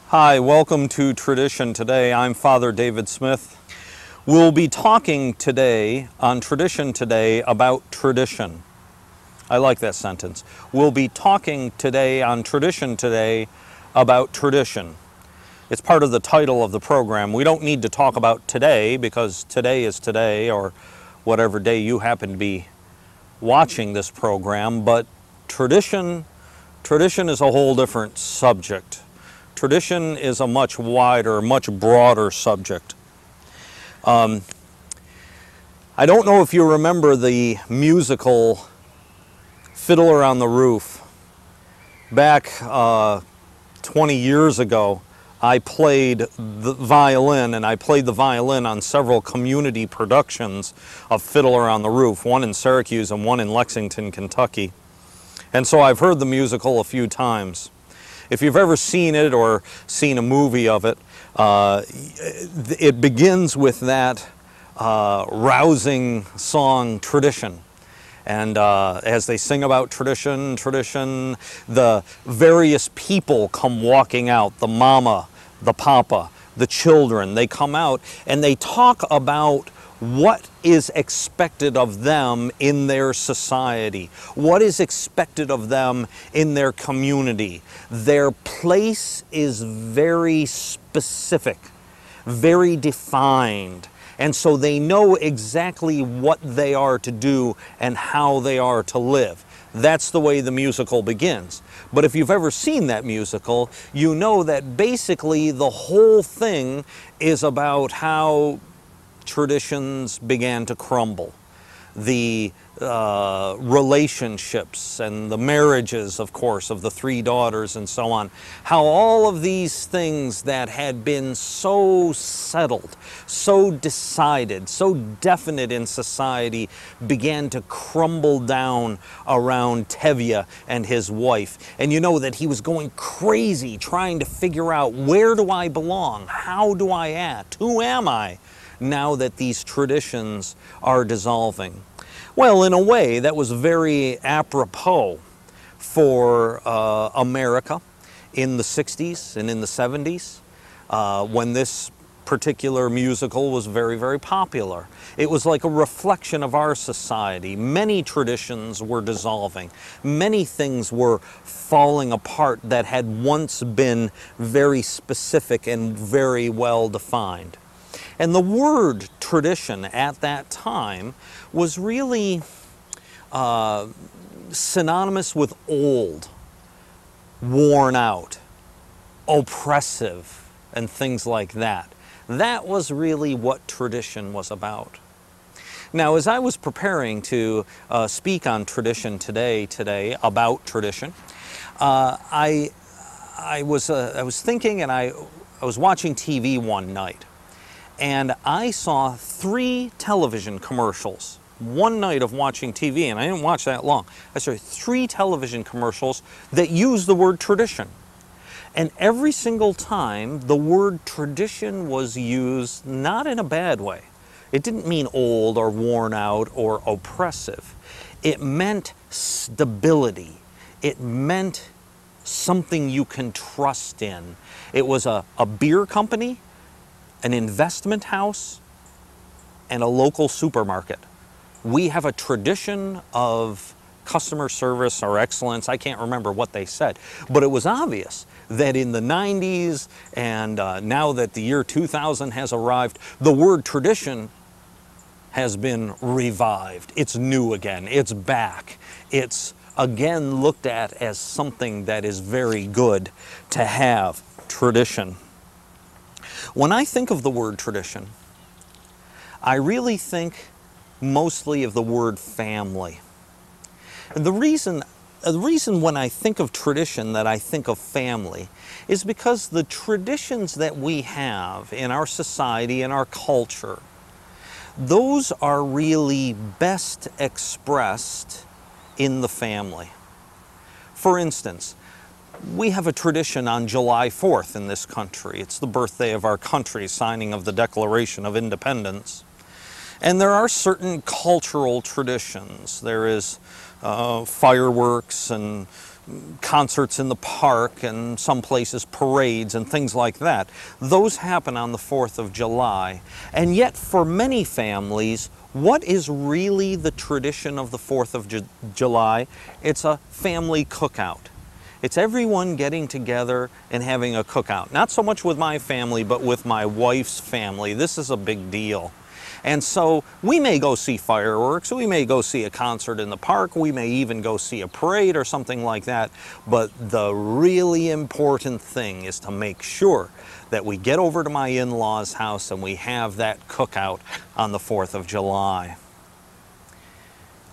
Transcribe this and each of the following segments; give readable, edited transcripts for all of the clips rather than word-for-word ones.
Hi, welcome to Tradition Today. I'm Father David Smith. We'll be talking today on Tradition Today about tradition. I like that sentence. We'll be talking today on Tradition Today about tradition. It's part of the title of the program. We don't need to talk about today because today is today, or whatever day you happen to be watching this program, but tradition is a whole different subject. Tradition is a much wider, much broader subject. I don't know if you remember the musical Fiddler on the Roof. Back 20 years ago, I played the violin, and I played the violin on several community productions of Fiddler on the Roof, one in Syracuse and one in Lexington, Kentucky. And so I've heard the musical a few times. If you've ever seen it or seen a movie of it, it begins with that rousing song, Tradition. And as they sing about tradition, the various people come walking out, the mama, the papa, the children. They come out and they talk about what is expected of them in their society, what is expected of them in their community. Their place is very specific, very defined, and so they know exactly what they are to do and how they are to live. That's the way the musical begins. But if you've ever seen that musical, you know that basically the whole thing is about how traditions began to crumble. The relationships and the marriages, of course, of the three daughters and so on. How all of these things that had been so settled, so decided, so definite in society began to crumble down around Tevye and his wife. And you know that he was going crazy trying to figure out, where do I belong? How do I act? Who am I? Now that these traditions are dissolving. Well, in a way, that was very apropos for America in the 60s and in the 70s when this particular musical was very, very popular. It was like a reflection of our society. Many traditions were dissolving. Many things were falling apart that had once been very specific and very well defined. And the word tradition at that time was really synonymous with old, worn out, oppressive, and things like that. That was really what tradition was about. Now, as I was preparing to speak on Tradition today about tradition, I was thinking, and I was watching TV one night. And I saw 3 television commercials one night of watching TV, and I didn't watch that long. I saw 3 television commercials that used the word tradition. And every single time, the word tradition was used not in a bad way. It didn't mean old or worn out or oppressive. It meant stability. It meant something you can trust in. It was a beer company, an investment house, and a local supermarket. We have a tradition of customer service or excellence. I can't remember what they said, but it was obvious that in the 90s and now that the year 2000 has arrived, the word tradition has been revived. It's new again. It's back. It's again looked at as something that is very good to have, tradition. When I think of the word tradition, I really think mostly of the word family. And the reason when I think of tradition that I think of family is because the traditions that we have in our society and our culture, those are really best expressed in the family. For instance, we have a tradition on July 4th in this country. It's the birthday of our country, signing of the Declaration of Independence. And there are certain cultural traditions. There is fireworks and concerts in the park, and some places parades and things like that. Those happen on the 4th of July. And yet for many families, what is really the tradition of the 4th of July? It's a family cookout. It's everyone getting together and having a cookout. Not so much with my family, but with my wife's family. This is a big deal. And so we may go see fireworks, we may go see a concert in the park, we may even go see a parade or something like that, but the really important thing is to make sure that we get over to my in-laws' house and we have that cookout on the 4th of July.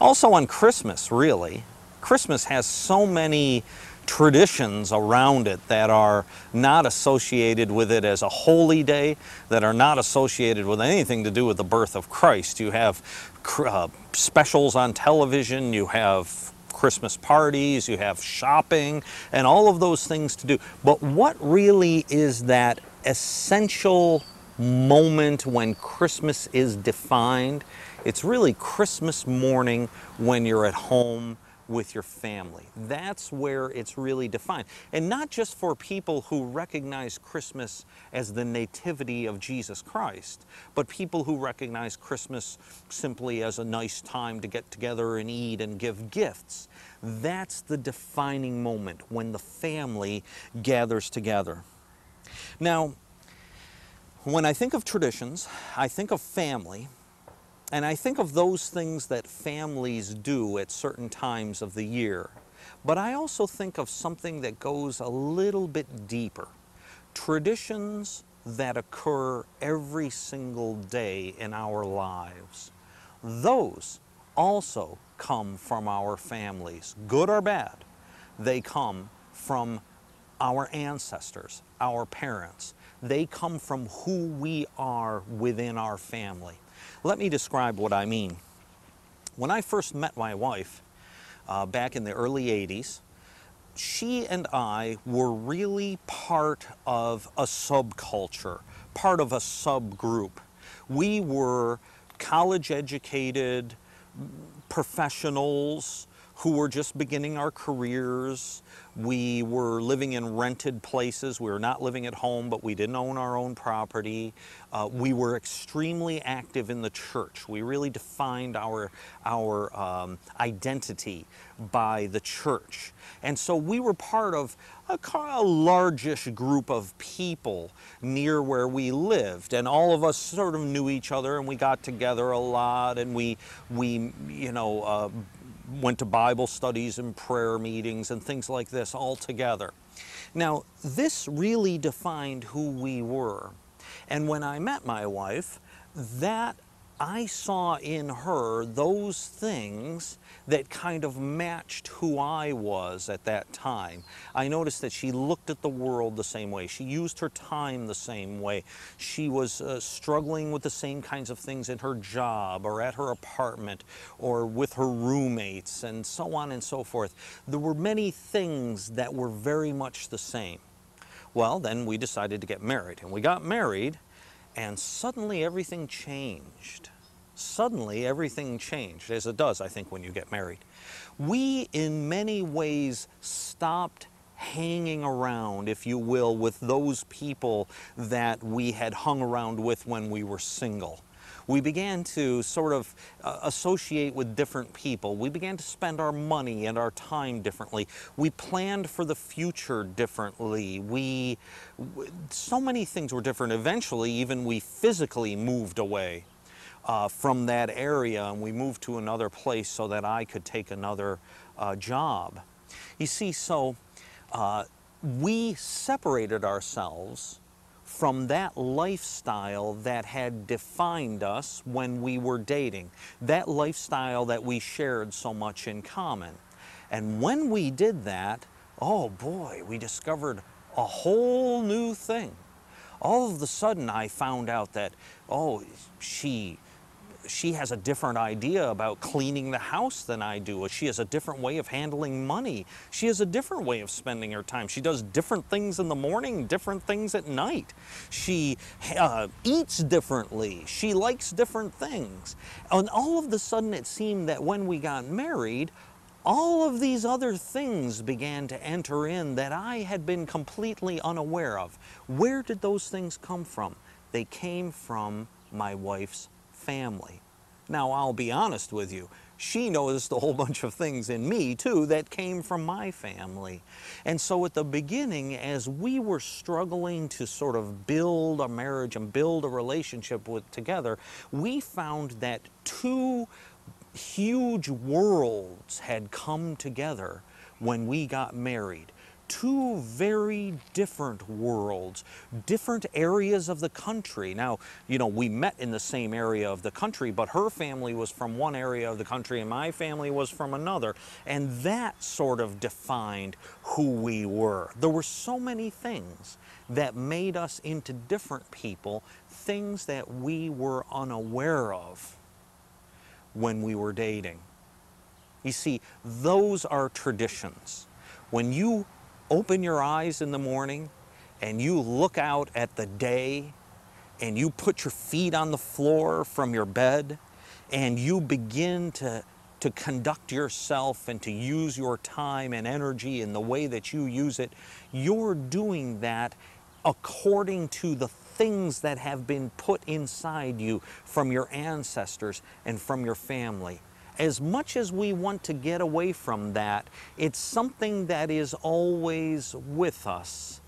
Also on Christmas, really. Christmas has so many traditions around it that are not associated with it as a holy day, that are not associated with anything to do with the birth of Christ. You have specials on television, you have Christmas parties, you have shopping, and all of those things to do. But what really is that essential moment when Christmas is defined? It's really Christmas morning when you're at home with your family. That's where it's really defined. And not just for people who recognize Christmas as the nativity of Jesus Christ, but people who recognize Christmas simply as a nice time to get together and eat and give gifts. That's the defining moment when the family gathers together. Now, when I think of traditions, I think of family. And I think of those things that families do at certain times of the year. But I also think of something that goes a little bit deeper. Traditions that occur every single day in our lives. Those also come from our families, good or bad. They come from our ancestors, our parents. They come from who we are within our family. Let me describe what I mean. When I first met my wife back in the early 80s, she and I were really part of a subculture, part of a subgroup. We were college-educated professionals who were just beginning our careers. We were living in rented places. We were not living at home, but we didn't own our own property. We were extremely active in the church. We really defined our identity by the church. And so we were part of a largish group of people near where we lived. And all of us sort of knew each other, and we got together a lot, and we went to Bible studies and prayer meetings and things like this all together. Now, this really defined who we were. And when I met my wife, that I saw in her those things that kind of matched who I was at that time. I noticed that she looked at the world the same way. She used her time the same way. She was struggling with the same kinds of things in her job or at her apartment or with her roommates and so on and so forth. There were many things that were very much the same. Well, then we decided to get married, and we got married, and suddenly everything changed. Suddenly everything changed, as it does, I think, when you get married. We, in many ways, stopped hanging around, if you will, with those people that we had hung around with when we were single. We began to sort of associate with different people. We began to spend our money and our time differently. We planned for the future differently. So many things were different. Eventually, even we physically moved away from that area, and we moved to another place so that I could take another job. You see, so we separated ourselves from that lifestyle that had defined us when we were dating, that lifestyle that we shared so much in common. And when we did that, oh boy, we discovered a whole new thing. All of a sudden I found out that, oh, she has a different idea about cleaning the house than I do. She has a different way of handling money. She has a different way of spending her time. She does different things in the morning, different things at night. She eats differently. She likes different things. And all of a sudden it seemed that when we got married, all of these other things began to enter in that I had been completely unaware of. Where did those things come from? They came from my wife's family. Now, I'll be honest with you, she noticed a whole bunch of things in me too that came from my family. And so at the beginning, as we were struggling to sort of build a marriage and build a relationship together, we found that two huge worlds had come together when we got married. Two very different worlds, different areas of the country. Now, you know, we met in the same area of the country, but her family was from one area of the country and my family was from another. And that sort of defined who we were. There were so many things that made us into different people, things that we were unaware of when we were dating. You see, those are traditions. When you open your eyes in the morning and you look out at the day and you put your feet on the floor from your bed and you begin to conduct yourself and to use your time and energy in the way that you use it, you're doing that according to the things that have been put inside you from your ancestors and from your family. As much as we want to get away from that, it's something that is always with us.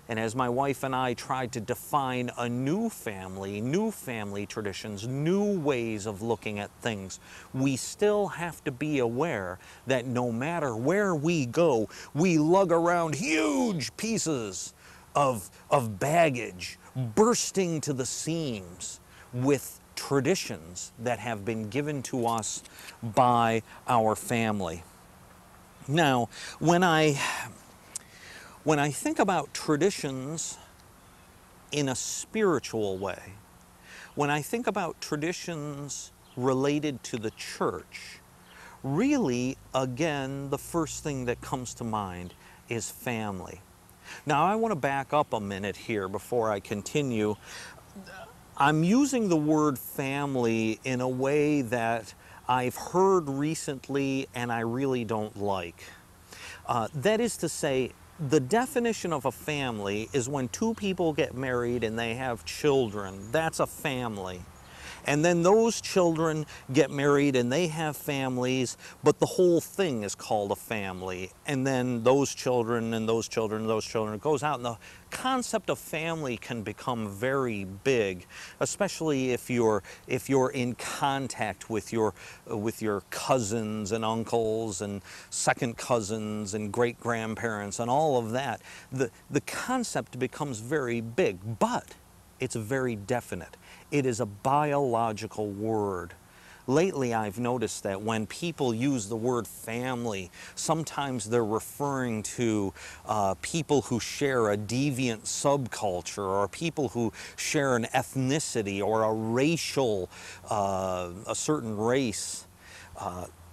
And as my wife and I tried to define a new family traditions, new ways of looking at things, we still have to be aware that no matter where we go, we lug around huge pieces of baggage, bursting to the seams with traditions that have been given to us by our family. Now, when I think about traditions in a spiritual way, when I think about traditions related to the church, really, again, the first thing that comes to mind is family. Now, I want to back up a minute here before I continue. I'm using the word family in a way that I've heard recently and I really don't like. That is to say, the definition of a family is when two people get married and they have children. That's a family. And then those children get married and they have families, but the whole thing is called a family. And then those children and those children and those children, it goes out. And the concept of family can become very big, especially if you're in contact with your cousins and uncles and second cousins and great grandparents and all of that. The concept becomes very big, but it's very definite. It is a biological word. Lately, I've noticed that when people use the word family, sometimes they're referring to people who share a deviant subculture or people who share an ethnicity or a racial, a certain race.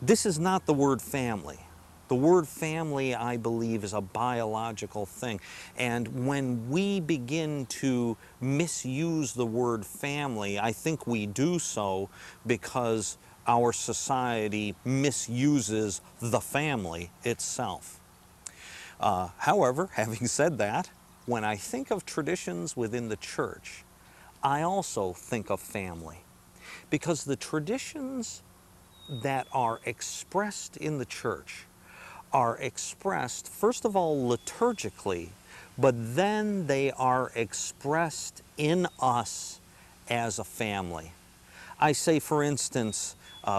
This is not the word family. The word family, I believe, is a biological thing. And when we begin to misuse the word family, I think we do so because our society misuses the family itself. However, having said that, when I think of traditions within the church, I also think of family. Because the traditions that are expressed in the church are expressed, first of all, liturgically, but then they are expressed in us as a family. I say, for instance,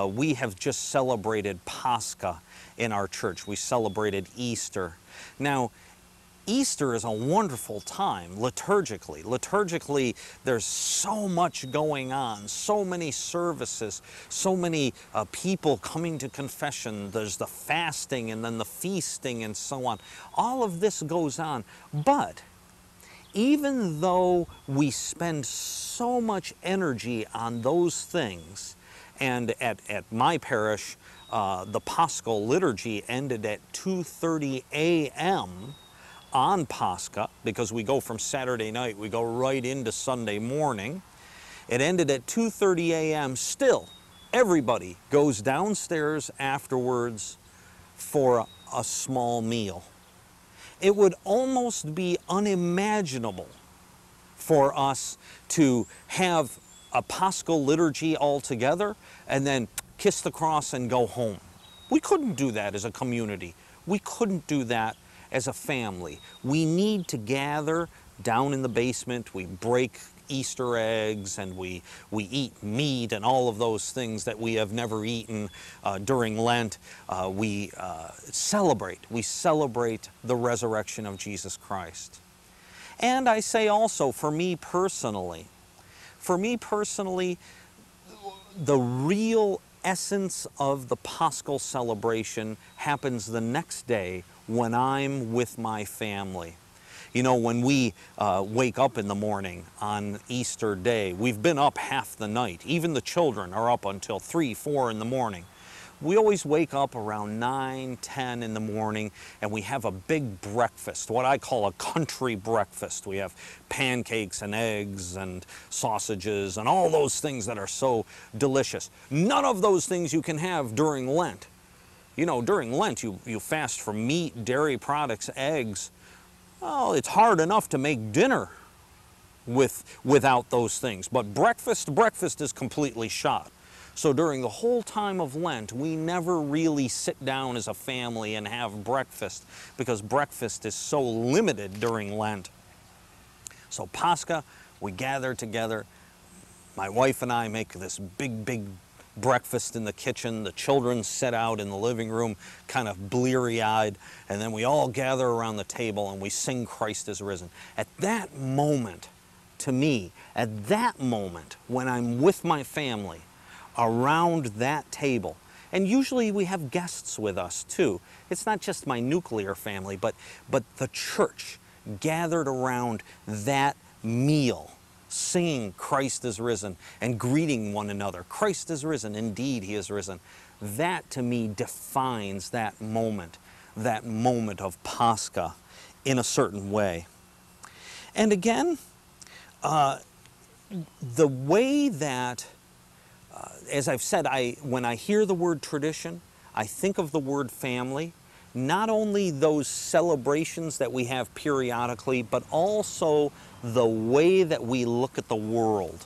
we have just celebrated Pascha in our church. We celebrated Easter. Now, Easter is a wonderful time liturgically. Liturgically, there's so much going on, so many services, so many people coming to confession. There's the fasting and then the feasting and so on. All of this goes on. But even though we spend so much energy on those things, and at my parish, the Paschal liturgy ended at 2:30 a.m., on Pascha, because we go from Saturday night, we go right into Sunday morning. It ended at 2:30 a.m. Still, everybody goes downstairs afterwards for a small meal. It would almost be unimaginable for us to have a Paschal liturgy all together and then kiss the cross and go home. We couldn't do that as a community. We couldn't do that as a family. We need to gather down in the basement. We break Easter eggs and we eat meat and all of those things that we have never eaten during Lent. We celebrate the resurrection of Jesus Christ. And I say also, for me personally, the real essence of the Paschal celebration happens the next day when I'm with my family. You know, when we wake up in the morning on Easter Day, we've been up half the night. Even the children are up until 3, 4 in the morning. We always wake up around 9, 10 in the morning and we have a big breakfast, what I call a country breakfast. We have pancakes and eggs and sausages and all those things that are so delicious. None of those things you can have during Lent. You know, during Lent you fast from meat, dairy products, eggs. Well, it's hard enough to make dinner without those things. But breakfast is completely shot. So during the whole time of Lent, we never really sit down as a family and have breakfast because breakfast is so limited during Lent. So Pascha, we gather together. My wife and I make this big breakfast in the kitchen. The children sit out in the living room, kind of bleary-eyed, and then we all gather around the table and we sing Christ is risen. At that moment, to me, at that moment, when I'm with my family, around that table, and usually we have guests with us too. It's not just my nuclear family, but the church gathered around that meal, singing Christ is risen and greeting one another. Christ is risen, indeed he is risen. That to me defines that moment of Pascha in a certain way. And again, the way that as I've said, when I hear the word tradition, I think of the word family, not only those celebrations that we have periodically, but also the way that we look at the world.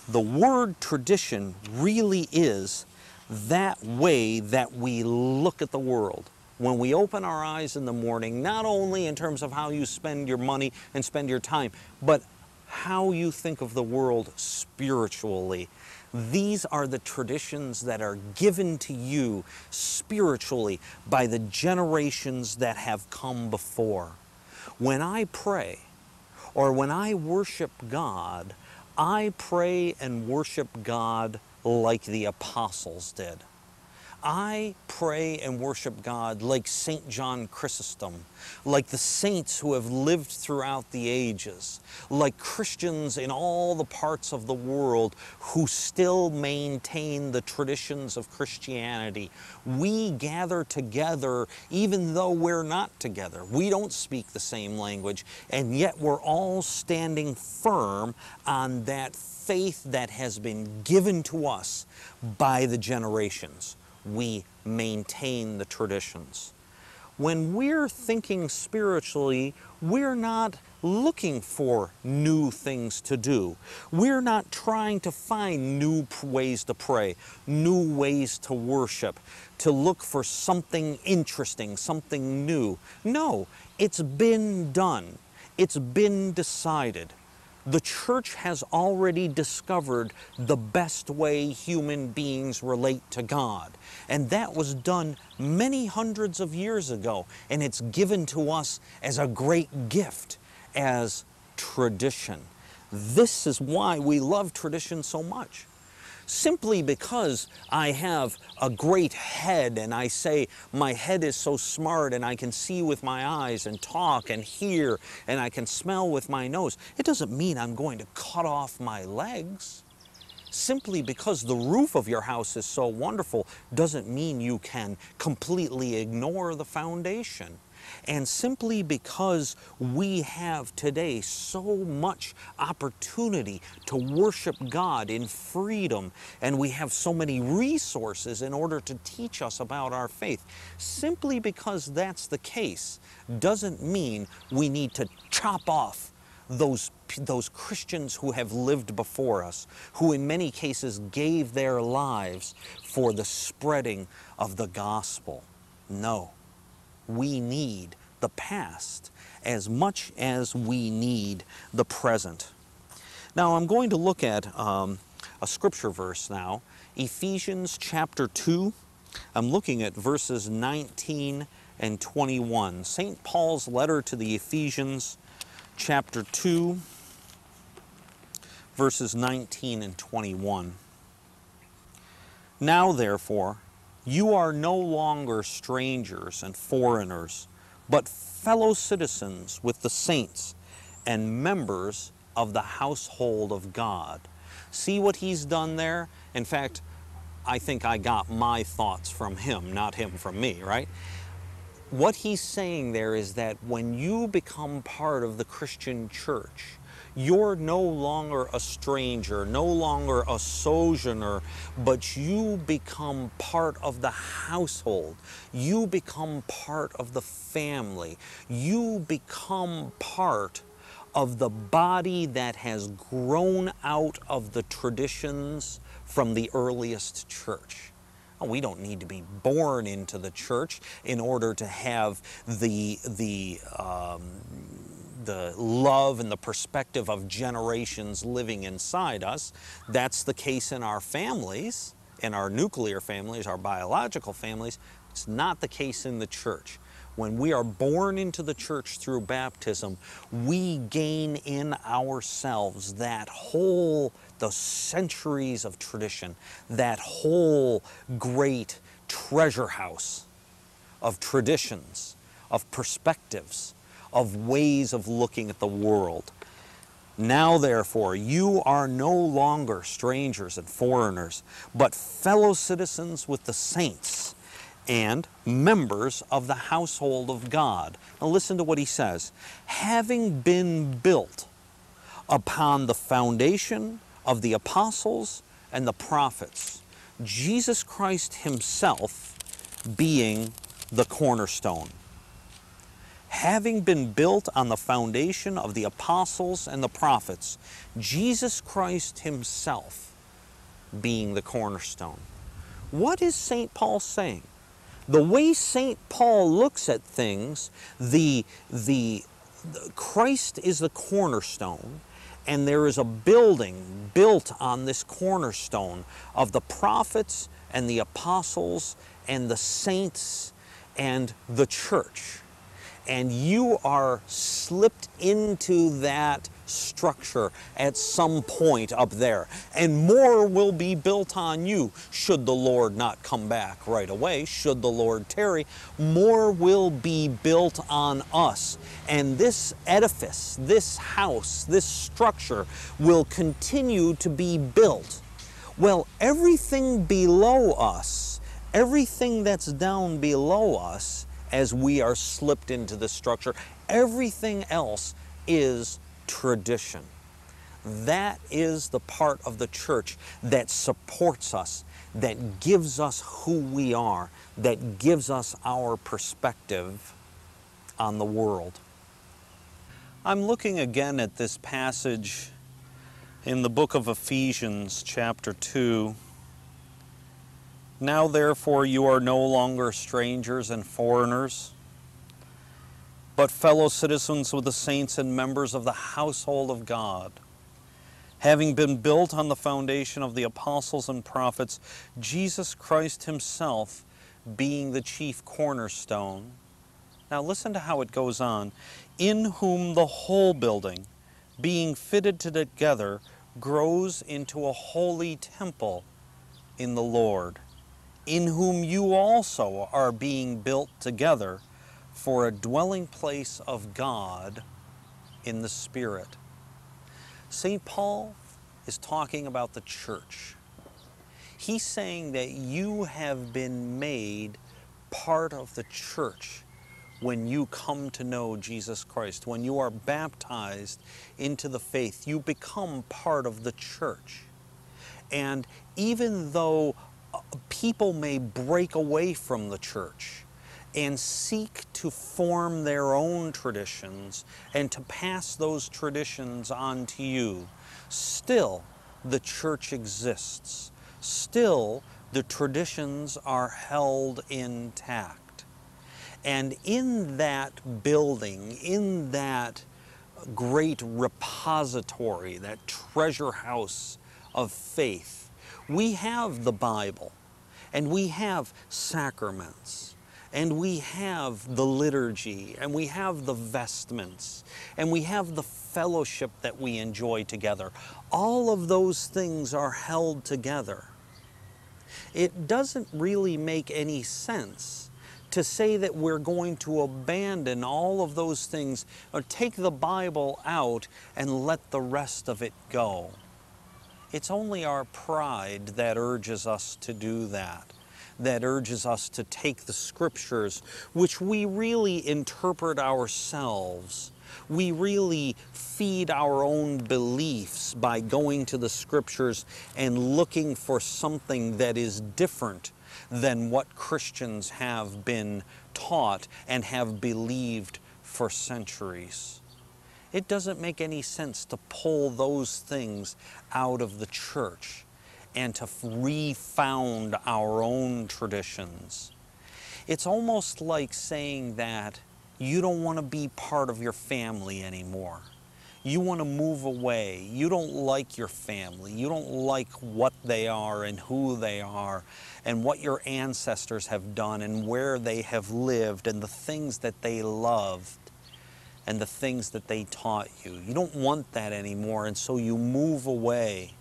The word tradition really is that way that we look at the world. When we open our eyes in the morning, not only in terms of how you spend your money and spend your time, but how you think of the world spiritually. These are the traditions that are given to you spiritually by the generations that have come before. When I pray or when I worship God, I pray and worship God like the apostles did. I pray and worship God like St. John Chrysostom, like the saints who have lived throughout the ages, like Christians in all the parts of the world who still maintain the traditions of Christianity. We gather together even though we're not together. We don't speak the same language, and yet we're all standing firm on that faith that has been given to us by the generations. We maintain the traditions. When we're thinking spiritually, we're not looking for new things to do. We're not trying to find new ways to pray, new ways to worship, to look for something interesting, something new. No, it's been done. It's been decided. The church has already discovered the best way human beings relate to God. And that was done many hundreds of years ago. And it's given to us as a great gift, as tradition. This is why we love tradition so much. Simply because I have a great head and I say my head is so smart and I can see with my eyes and talk and hear and I can smell with my nose, it doesn't mean I'm going to cut off my legs. Simply because the roof of your house is so wonderful doesn't mean you can completely ignore the foundation. And simply because we have today so much opportunity to worship God in freedom, and we have so many resources in order to teach us about our faith, simply because that's the case doesn't mean we need to chop off those Christians who have lived before us, who in many cases gave their lives for the spreading of the gospel. No, we need the past as much as we need the present. Now I'm going to look at a scripture verse now, Ephesians chapter 2. I'm looking at verses 19 and 21. St. Paul's letter to the Ephesians chapter 2, verses 19 and 21. Now, therefore, you are no longer strangers and foreigners, but fellow citizens with the saints and members of the household of God. See what he's done there? In fact, I think I got my thoughts from him, not him from me, right? What he's saying there is that when you become part of the Christian church, you're no longer a stranger, no longer a sojourner, but you become part of the household. You become part of the family. You become part of the body that has grown out of the traditions from the earliest church. We don't need to be born into the church in order to have the love and the perspective of generations living inside us. That's the case in our families, in our nuclear families, our biological families. It's not the case in the church. When we are born into the church through baptism, we gain in ourselves the centuries of tradition, that whole great treasure house of traditions, of perspectives, of ways of looking at the world. Now, therefore, you are no longer strangers and foreigners, but fellow citizens with the saints and members of the household of God. Now listen to what he says. Having been built upon the foundation of the apostles and the prophets, Jesus Christ himself being the cornerstone. Having been built on the foundation of the apostles and the prophets, Jesus Christ himself being the cornerstone. What is St. Paul saying? The way St. Paul looks at things, the Christ is the cornerstone, and there is a building built on this cornerstone of the prophets and the apostles and the saints and the church. And you are slipped into that structure at some point up there. And more will be built on you should the Lord not come back right away, should the Lord tarry. More will be built on us. And this edifice, this house, this structure will continue to be built. Well, everything below us, everything that's down below us, as we are slipped into the structure, everything else is tradition. That is the part of the church that supports us, that gives us who we are, that gives us our perspective on the world. I'm looking again at this passage in the book of Ephesians, chapter 2. Now, therefore, you are no longer strangers and foreigners, but fellow citizens with the saints and members of the household of God, having been built on the foundation of the apostles and prophets, Jesus Christ himself being the chief cornerstone. Now listen to how it goes on. In whom the whole building, being fitted together, grows into a holy temple in the Lord, in whom you also are being built together for a dwelling place of God in the Spirit. St. Paul is talking about the church. He's saying that you have been made part of the church when you come to know Jesus Christ, when you are baptized into the faith, you become part of the church. And even though people may break away from the church and seek to form their own traditions and to pass those traditions on to you, still the church exists. Still the traditions are held intact. And in that building, in that great repository, that treasure house of faith, we have the Bible, and we have sacraments, and we have the liturgy, and we have the vestments, and we have the fellowship that we enjoy together. All of those things are held together. It doesn't really make any sense to say that we're going to abandon all of those things or take the Bible out and let the rest of it go. It's only our pride that urges us to do that, that urges us to take the Scriptures, which we really interpret ourselves. We really feed our own beliefs by going to the Scriptures and looking for something that is different than what Christians have been taught and have believed for centuries. It doesn't make any sense to pull those things out of the church and to refound our own traditions. It's almost like saying that you don't want to be part of your family anymore. You want to move away. You don't like your family. You don't like what they are and who they are and what your ancestors have done and where they have lived and the things that they loved and the things that they taught you. You don't want that anymore, and so you move away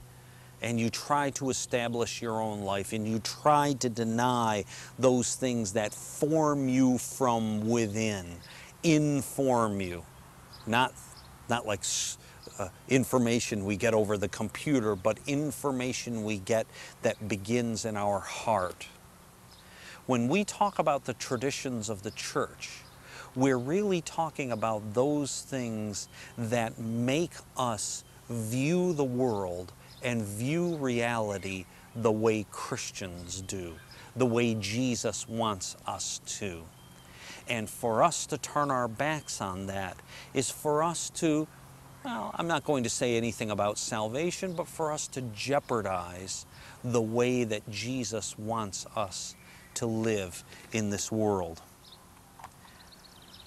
and you try to establish your own life and you try to deny those things that form you from within, inform you, not like information we get over the computer, but information we get that begins in our heart. When we talk about the traditions of the church, we're really talking about those things that make us view the world and view reality the way Christians do, the way Jesus wants us to. And for us to turn our backs on that is for us to, well, I'm not going to say anything about salvation, but for us to jeopardize the way that Jesus wants us to live in this world.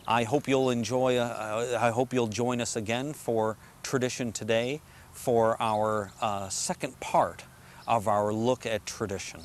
I hope you'll I hope you'll join us again for Tradition Today for our second part of our look at tradition.